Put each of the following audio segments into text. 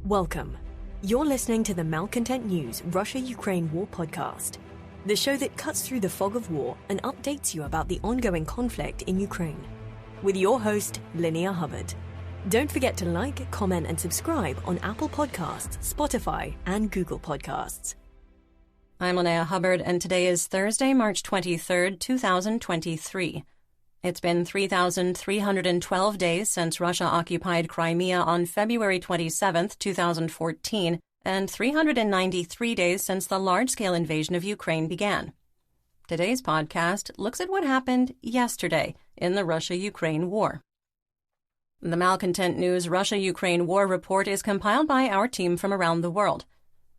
Welcome. You're listening to the Malcontent News Russia-Ukraine War podcast, the show that cuts through the fog of war and updates you about the ongoing conflict in Ukraine. With your host, Linnea Hubbard. Don't forget to like, comment, and subscribe on Apple Podcasts, Spotify, and Google Podcasts. I'm Linnea Hubbard, and today is Thursday, March 23rd, 2023. It's been 3,312 days since Russia occupied Crimea on February 27, 2014, and 393 days since the large-scale invasion of Ukraine began. Today's podcast looks at what happened yesterday in the Russia-Ukraine war. The Malcontent News Russia-Ukraine War Report is compiled by our team from around the world.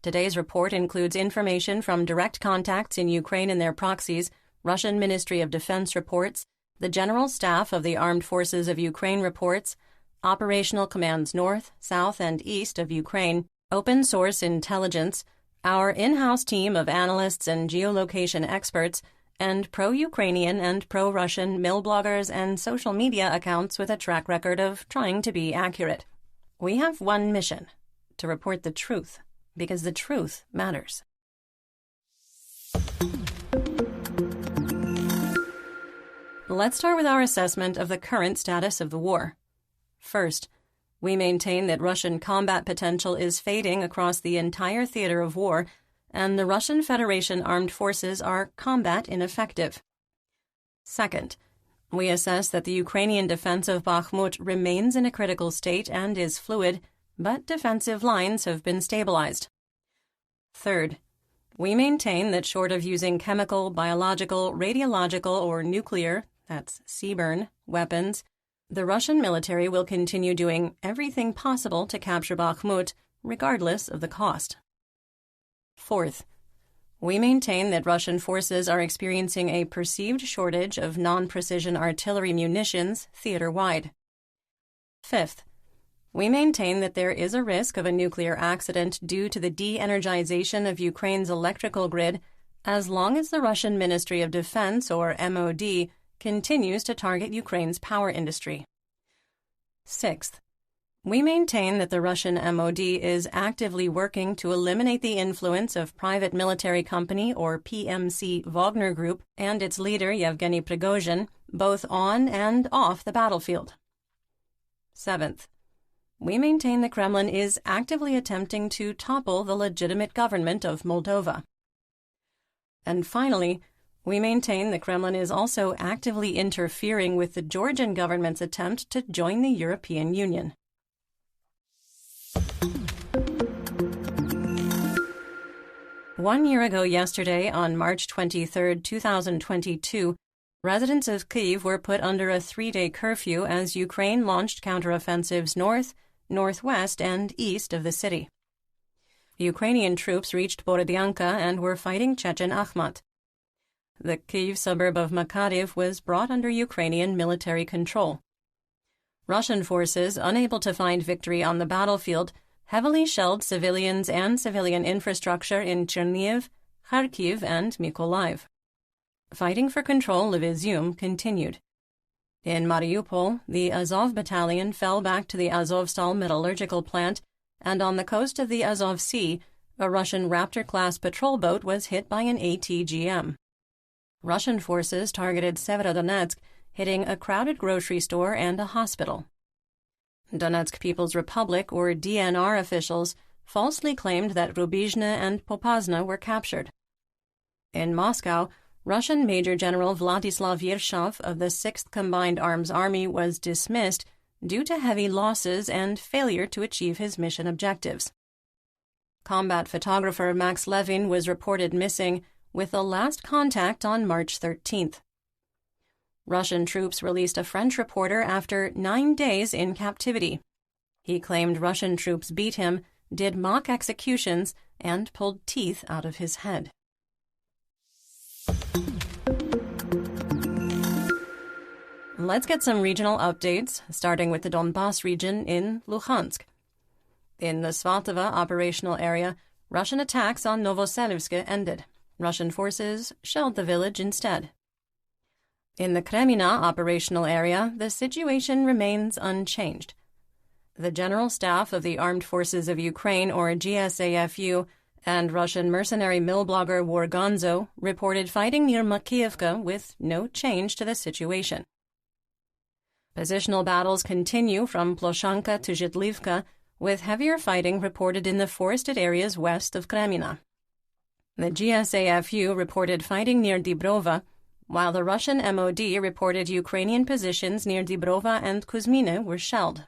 Today's report includes information from direct contacts in Ukraine and their proxies, Russian Ministry of Defense reports, the General Staff of the Armed Forces of Ukraine reports, operational commands north, south, and east of Ukraine, open source intelligence, our in-house team of analysts and geolocation experts, and pro-Ukrainian and pro-Russian mill bloggers and social media accounts with a track record of trying to be accurate. We have one mission: to report the truth, because the truth matters. Let's start with our assessment of the current status of the war. First, we maintain that Russian combat potential is fading across the entire theater of war, and the Russian Federation armed forces are combat ineffective. Second, we assess that the Ukrainian defense of Bakhmut remains in a critical state and is fluid, but defensive lines have been stabilized. Third, we maintain that short of using chemical, biological, radiological, or nuclear, that's CBRN, weapons, the Russian military will continue doing everything possible to capture Bakhmut, regardless of the cost. Fourth, we maintain that Russian forces are experiencing a perceived shortage of non-precision artillery munitions theater-wide. Fifth, we maintain that there is a risk of a nuclear accident due to the de-energization of Ukraine's electrical grid as long as the Russian Ministry of Defense, or MOD, continues to target Ukraine's power industry. Sixth, we maintain that the Russian MOD is actively working to eliminate the influence of private military company, or PMC, Wagner Group and its leader Yevgeny Prigozhin, both on and off the battlefield. Seventh, we maintain the Kremlin is actively attempting to topple the legitimate government of Moldova. And finally, we maintain the Kremlin is also actively interfering with the Georgian government's attempt to join the European Union. One year ago yesterday, on March 23, 2022, residents of Kyiv were put under a 3-day curfew as Ukraine launched counteroffensives north, northwest, and east of the city. Ukrainian troops reached Borodyanka and were fighting Chechen Akhmat. The Kyiv suburb of Makariv was brought under Ukrainian military control. Russian forces, unable to find victory on the battlefield, heavily shelled civilians and civilian infrastructure in Chernihiv, Kharkiv, and Mykolaiv. Fighting for control of Izium continued. In Mariupol, the Azov battalion fell back to the Azovstal metallurgical plant, and on the coast of the Azov Sea, a Russian Raptor-class patrol boat was hit by an ATGM. Russian forces targeted Severodonetsk, hitting a crowded grocery store and a hospital. Donetsk People's Republic, or DNR, officials falsely claimed that Rubizhne and Popasna were captured. In Moscow, Russian Major General Vladislav Yershov of the 6th Combined Arms Army was dismissed due to heavy losses and failure to achieve his mission objectives. Combat photographer Max Levin was reported missing, with the last contact on March 13th. Russian troops released a French reporter after 9 days in captivity. He claimed Russian troops beat him, did mock executions, and pulled teeth out of his head. Let's get some regional updates, starting with the Donbas region in Luhansk. In the Svatova operational area, Russian attacks on Novoselivsk ended. Russian forces shelled the village instead. In the Kremina operational area, the situation remains unchanged. The General Staff of the Armed Forces of Ukraine, or GSAFU, and Russian mercenary mill blogger Wargonzo reported fighting near Makiivka with no change to the situation. Positional battles continue from Ploshanka to Zhitlivka, with heavier fighting reported in the forested areas west of Kremina. The GSAFU reported fighting near Dibrova, while the Russian MOD reported Ukrainian positions near Dibrova and Kuzmine were shelled.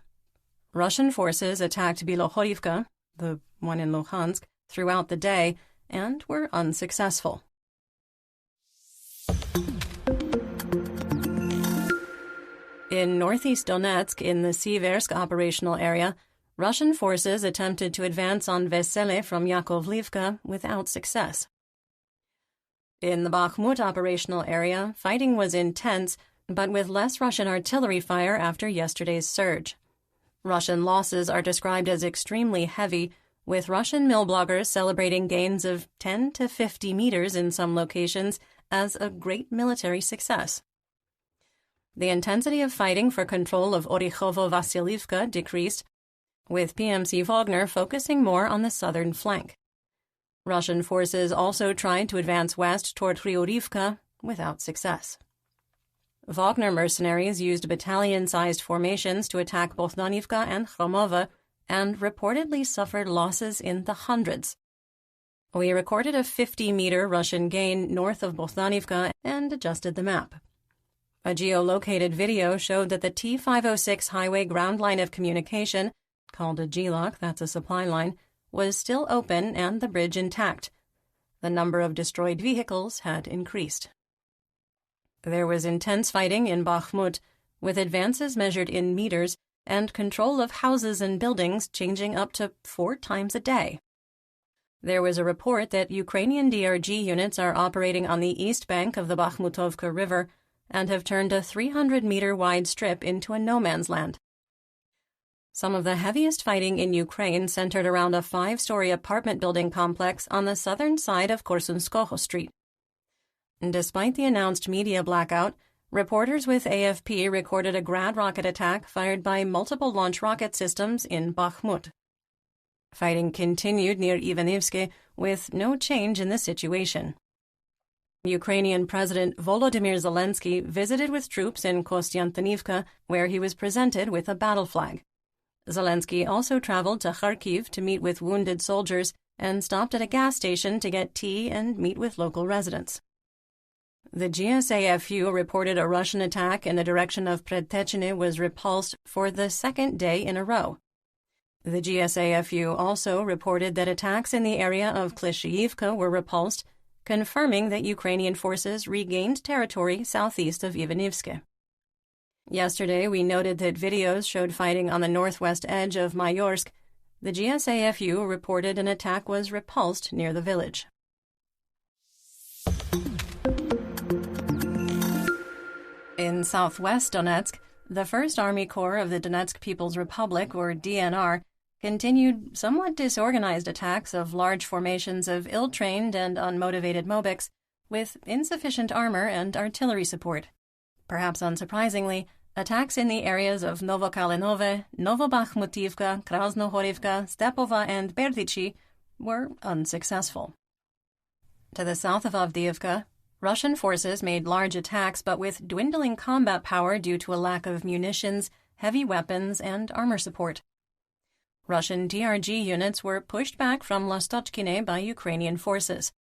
Russian forces attacked Bilohorivka, the one in Luhansk, throughout the day and were unsuccessful. In northeast Donetsk, in the Siversk operational area, Russian forces attempted to advance on Vesele from Yakovlivka without success. In the Bakhmut operational area, fighting was intense, but with less Russian artillery fire after yesterday's surge. Russian losses are described as extremely heavy, with Russian mill bloggers celebrating gains of 10 to 50 meters in some locations as a great military success. The intensity of fighting for control of Orikhovo-Vasilivka decreased, with PMC Wagner focusing more on the southern flank. Russian forces also tried to advance west toward Kryurivka without success. Wagner mercenaries used battalion-sized formations to attack Bohdanivka and Khromova and reportedly suffered losses in the hundreds. We recorded a 50-meter Russian gain north of Bohdanivka and adjusted the map. A geolocated video showed that the T-506 highway ground line of communication, called a GLOC, that's a supply line, was still open and the bridge intact. The number of destroyed vehicles had increased. There was intense fighting in Bakhmut, with advances measured in meters and control of houses and buildings changing up to 4 times a day. There was a report that Ukrainian DRG units are operating on the east bank of the Bakhmutovka River and have turned a 300-meter-wide strip into a no-man's land. Some of the heaviest fighting in Ukraine centered around a 5-story apartment building complex on the southern side of Korsunskoho Street. Despite the announced media blackout, reporters with AFP recorded a Grad rocket attack fired by multiple launch rocket systems in Bakhmut. Fighting continued near Ivanivske with no change in the situation. Ukrainian President Volodymyr Zelensky visited with troops in Kostiantynivka, where he was presented with a battle flag. Zelensky also traveled to Kharkiv to meet with wounded soldiers and stopped at a gas station to get tea and meet with local residents. The GSAFU reported a Russian attack in the direction of Predtechny was repulsed for the second day in a row. The GSAFU also reported that attacks in the area of Klishchiivka were repulsed, confirming that Ukrainian forces regained territory southeast of Ivanivske. Yesterday, we noted that videos showed fighting on the northwest edge of Mayorsk. The GSAFU reported an attack was repulsed near the village. In southwest Donetsk, the 1st Army Corps of the Donetsk People's Republic, or DNR, continued somewhat disorganized attacks of large formations of ill-trained and unmotivated Mobiks with insufficient armor and artillery support. Perhaps unsurprisingly, attacks in the areas of Novokalinove, Novobakhmutivka, Krasnohorivka, Stepova, and Berdichi were unsuccessful. To the south of Avdiivka, Russian forces made large attacks but with dwindling combat power due to a lack of munitions, heavy weapons, and armor support. Russian DRG units were pushed back from Lastochkine by Ukrainian forces.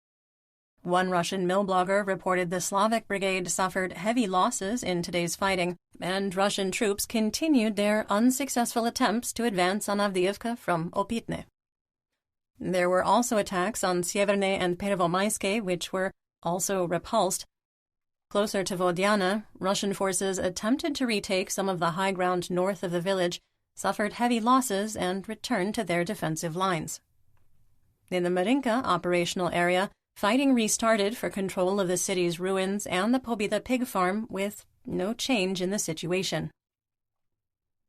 One Russian mill blogger reported the Slavic Brigade suffered heavy losses in today's fighting, and Russian troops continued their unsuccessful attempts to advance on Avdiivka from Opitne. There were also attacks on Sieverne and Pervomaiske, which were also repulsed. Closer to Vodiana, Russian forces attempted to retake some of the high ground north of the village, suffered heavy losses, and returned to their defensive lines. In the Marinka operational area, fighting restarted for control of the city's ruins and the Pobeda pig farm with no change in the situation.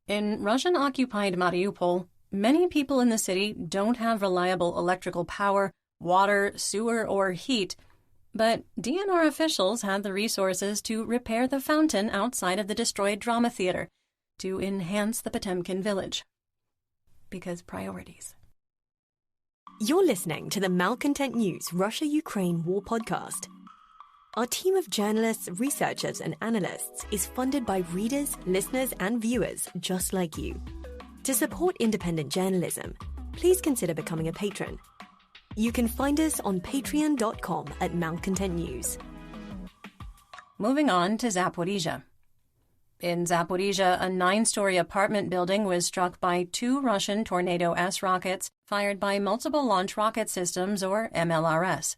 In Russian-occupied Mariupol, many people in the city don't have reliable electrical power, water, sewer, or heat, but DNR officials had the resources to repair the fountain outside of the destroyed drama theater to enhance the Potemkin village. because priorities. You're listening to the Malcontent News Russia-Ukraine War podcast. Our team of journalists, researchers, and analysts is funded by readers, listeners, and viewers just like you. To support independent journalism, please consider becoming a patron. You can find us on patreon.com at Malcontent News. Moving on to Zaporizhia. In Zaporizhia, a 9-story apartment building was struck by 2 Russian Tornado S rockets fired by Multiple Launch Rocket Systems, or MLRS.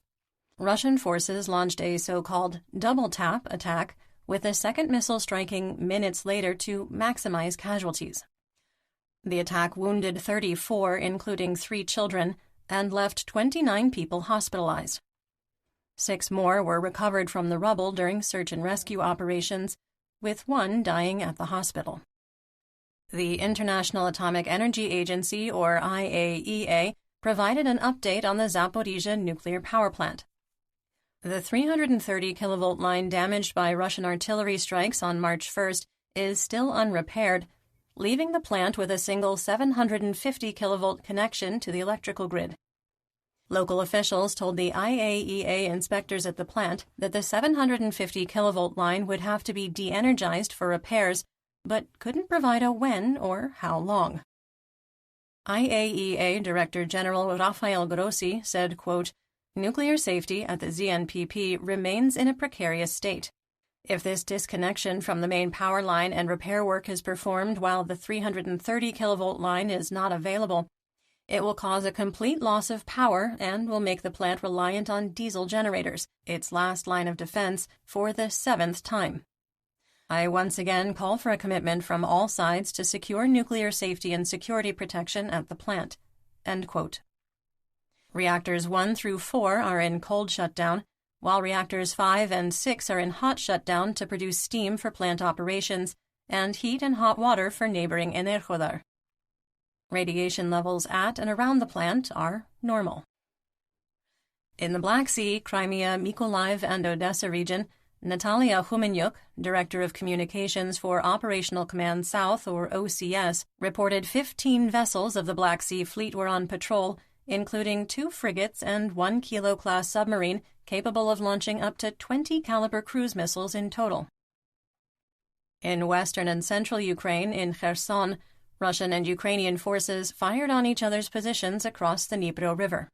Russian forces launched a so-called double-tap attack, with a second missile striking minutes later to maximize casualties. The attack wounded 34, including 3 children, and left 29 people hospitalized. 6 more were recovered from the rubble during search and rescue operations, with 1 dying at the hospital. The International Atomic Energy Agency, or IAEA, provided an update on the Zaporizhia nuclear power plant. The 330 kilovolt line damaged by Russian artillery strikes on March 1st is still unrepaired, leaving the plant with a single 750 kilovolt connection to the electrical grid. Local officials told the IAEA inspectors at the plant that the 750 kilovolt line would have to be de-energized for repairs, but couldn't provide a when or how long. IAEA Director General Rafael Grossi said, quote, "Nuclear safety at the ZNPP remains in a precarious state. If this disconnection from the main power line and repair work is performed while the 330 kilovolt line is not available, it will cause a complete loss of power and will make the plant reliant on diesel generators, its last line of defense, for the 7th time. I once again call for a commitment from all sides to secure nuclear safety and security protection at the plant." End quote. Reactors 1 through 4 are in cold shutdown, while reactors 5 and 6 are in hot shutdown to produce steam for plant operations and heat and hot water for neighboring Enerhodar. Radiation levels at and around the plant are normal. In the Black Sea, Crimea, Mykolaiv, and Odessa region, Natalia Humenyuk, Director of Communications for Operational Command South, or OCS, reported 15 vessels of the Black Sea Fleet were on patrol, including 2 frigates and 1 Kilo-class submarine capable of launching up to 20-caliber cruise missiles in total. In western and central Ukraine, in Kherson, Russian and Ukrainian forces fired on each other's positions across the Dnipro River.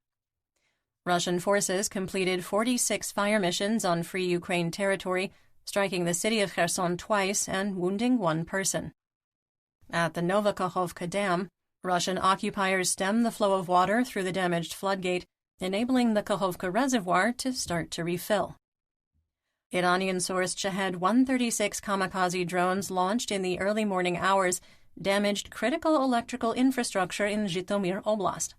Russian forces completed 46 fire missions on Free Ukraine territory, striking the city of Kherson twice and wounding 1 person. At the Novokakhovka Dam, Russian occupiers stemmed the flow of water through the damaged floodgate, enabling the Kakhovka Reservoir to start to refill. Iranian-sourced Shahed-136 kamikaze drones launched in the early morning hours damaged critical electrical infrastructure in Zhytomyr Oblast.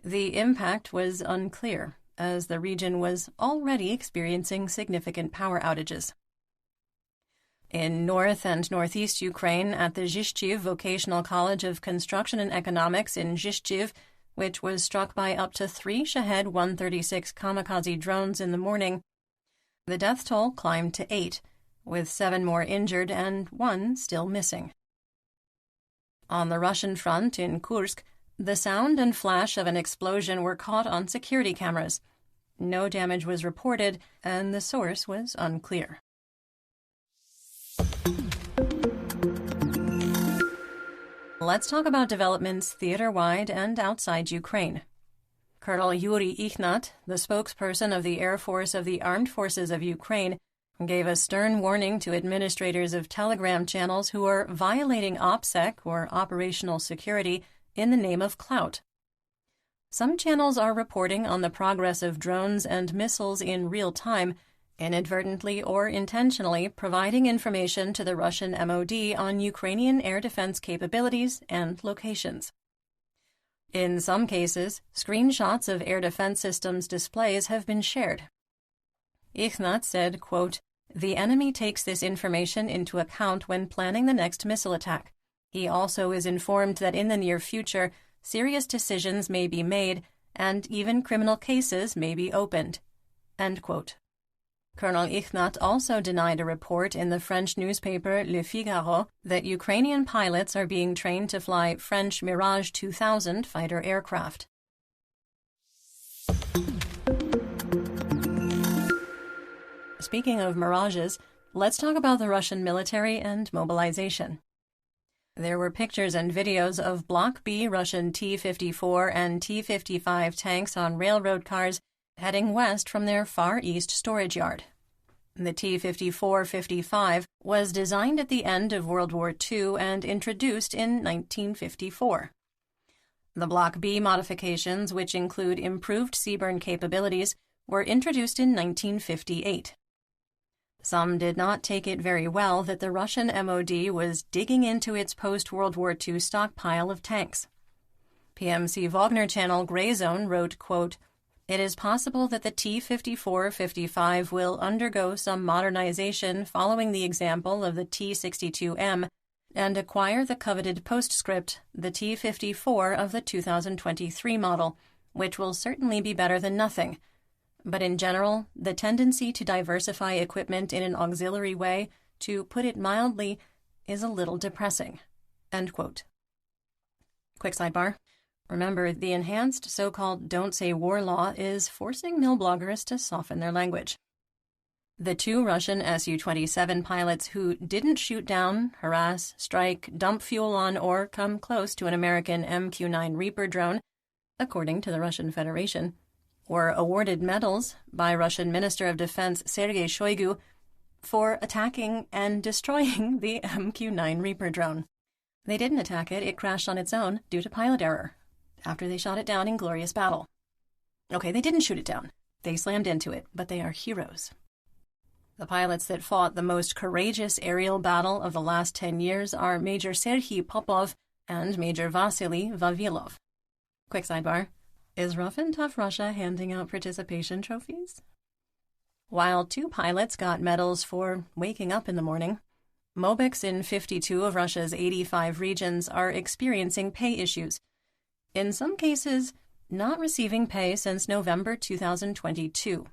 The impact was unclear, as the region was already experiencing significant power outages. In north and northeast Ukraine, at the Zhishchiv Vocational College of Construction and Economics in Zhishchiv, which was struck by up to 3 Shahed-136 kamikaze drones in the morning, the death toll climbed to 8, with 7 more injured and 1 still missing. On the Russian front in Kursk, the sound and flash of an explosion were caught on security cameras. No damage was reported, and the source was unclear. Let's talk about developments theater-wide and outside Ukraine. Colonel Yuri Ikhnat, the spokesperson of the Air Force of the Armed Forces of Ukraine, gave a stern warning to administrators of Telegram channels who are violating OPSEC, or operational security, in the name of clout. Some channels are reporting on the progress of drones and missiles in real time, inadvertently or intentionally providing information to the Russian MOD on Ukrainian air defense capabilities and locations. In some cases, screenshots of air defense systems displays have been shared. Ikhnat said, quote, "The enemy takes this information into account when planning the next missile attack. He also is informed that in the near future, serious decisions may be made and even criminal cases may be opened." End quote. Colonel Ichnat also denied a report in the French newspaper Le Figaro that Ukrainian pilots are being trained to fly French Mirage 2000 fighter aircraft. Speaking of mirages, let's talk about the Russian military and mobilization. There were pictures and videos of Block B Russian T-54 and T-55 tanks on railroad cars heading west from their Far East storage yard. The T-54-55 was designed at the end of World War II and introduced in 1954. The Block B modifications, which include improved seaburn capabilities, were introduced in 1958. Some did not take it very well that the Russian MOD was digging into its post-World War II stockpile of tanks. PMC Wagner channel Grey Zone wrote, quote, "It is possible that the T-54-55 will undergo some modernization following the example of the T-62M and acquire the coveted postscript, the T-54 of the 2023 model, which will certainly be better than nothing. But in general, the tendency to diversify equipment in an auxiliary way, to put it mildly, is a little depressing." End quote. Quick sidebar. Remember, the enhanced so-called Don't Say War law is forcing mill bloggers to soften their language. The two Russian Su-27 pilots who didn't shoot down, harass, strike, dump fuel on, or come close to an American MQ-9 Reaper drone, according to the Russian Federation, were awarded medals by Russian Minister of Defense Sergei Shoigu for attacking and destroying the MQ-9 Reaper drone. They didn't attack it, it crashed on its own due to pilot error, after they shot it down in glorious battle. Okay, they didn't shoot it down. They slammed into it, but they are heroes. The pilots that fought the most courageous aerial battle of the last 10 years are Major Serhiy Popov and Major Vasily Vavilov. Quick sidebar. Is Rough and Tough Russia handing out participation trophies? While two pilots got medals for waking up in the morning, Mobics in 52 of Russia's 85 regions are experiencing pay issues. In some cases, not receiving pay since November 2022.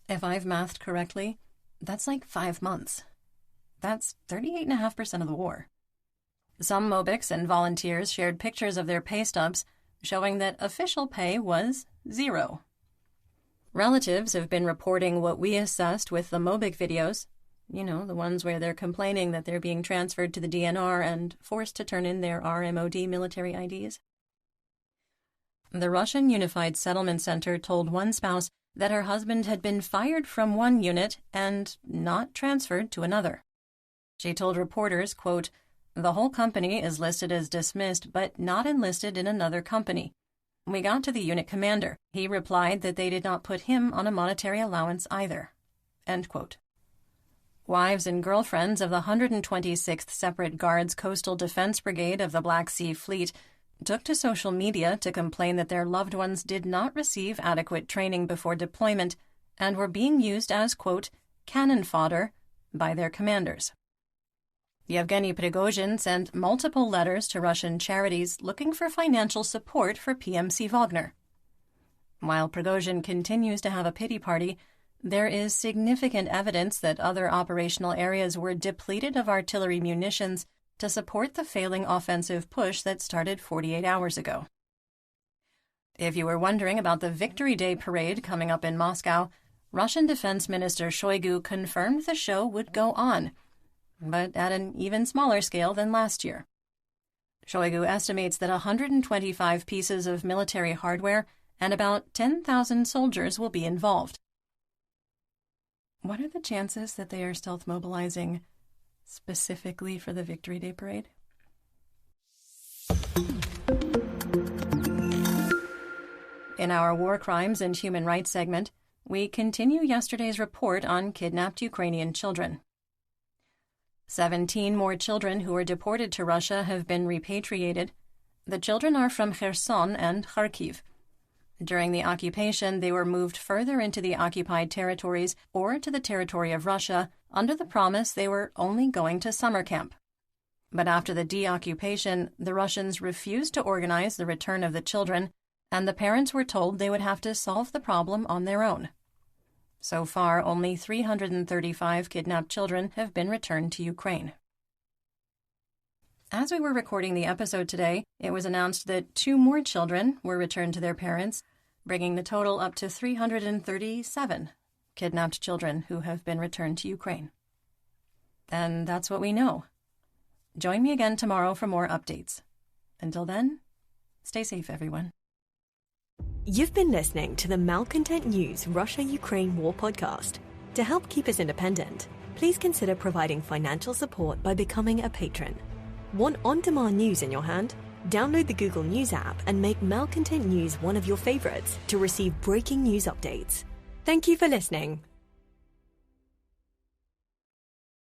If I've mathed correctly, that's like 5 months. That's 38.5% of the war. Some Mobics and volunteers shared pictures of their pay stubs showing that official pay was 0. Relatives have been reporting what we assessed with the Mobic videos, you know, the ones where they're complaining that they're being transferred to the DNR and forced to turn in their RMOD military IDs. The Russian Unified Settlement Center told one spouse that her husband had been fired from one unit and not transferred to another. She told reporters, quote, "The whole company is listed as dismissed but not enlisted in another company. We got to the unit commander. He replied that they did not put him on a monetary allowance either." End quote. Wives and girlfriends of the 126th Separate Guards Coastal Defense Brigade of the Black Sea Fleet took to social media to complain that their loved ones did not receive adequate training before deployment and were being used as, quote, "cannon fodder" by their commanders. Yevgeny Prigozhin sent multiple letters to Russian charities looking for financial support for PMC Wagner. While Prigozhin continues to have a pity party, there is significant evidence that other operational areas were depleted of artillery munitions to support the failing offensive push that started 48 hours ago. If you were wondering about the Victory Day parade coming up in Moscow, Russian Defense Minister Shoigu confirmed the show would go on, but at an even smaller scale than last year. Shoigu estimates that 125 pieces of military hardware and about 10,000 soldiers will be involved. What are the chances that they are stealth mobilizing specifically for the Victory Day parade? In our War Crimes and Human Rights segment, we continue yesterday's report on kidnapped Ukrainian children. 17 more children who were deported to Russia have been repatriated. The children are from Kherson and Kharkiv. During the occupation, they were moved further into the occupied territories or to the territory of Russia under the promise they were only going to summer camp. But after the deoccupation, the Russians refused to organize the return of the children, and the parents were told they would have to solve the problem on their own. So far, only 335 kidnapped children have been returned to Ukraine. As we were recording the episode today, it was announced that 2 more children were returned to their parents, bringing the total up to 337 kidnapped children who have been returned to Ukraine. And that's what we know. Join me again tomorrow for more updates. Until then, stay safe, everyone. You've been listening to the Malcontent News Russia-Ukraine War podcast. To help keep us independent, please consider providing financial support by becoming a patron. Want on-demand news in your hand? Download the Google News app and make Malcontent News one of your favorites to receive breaking news updates. Thank you for listening.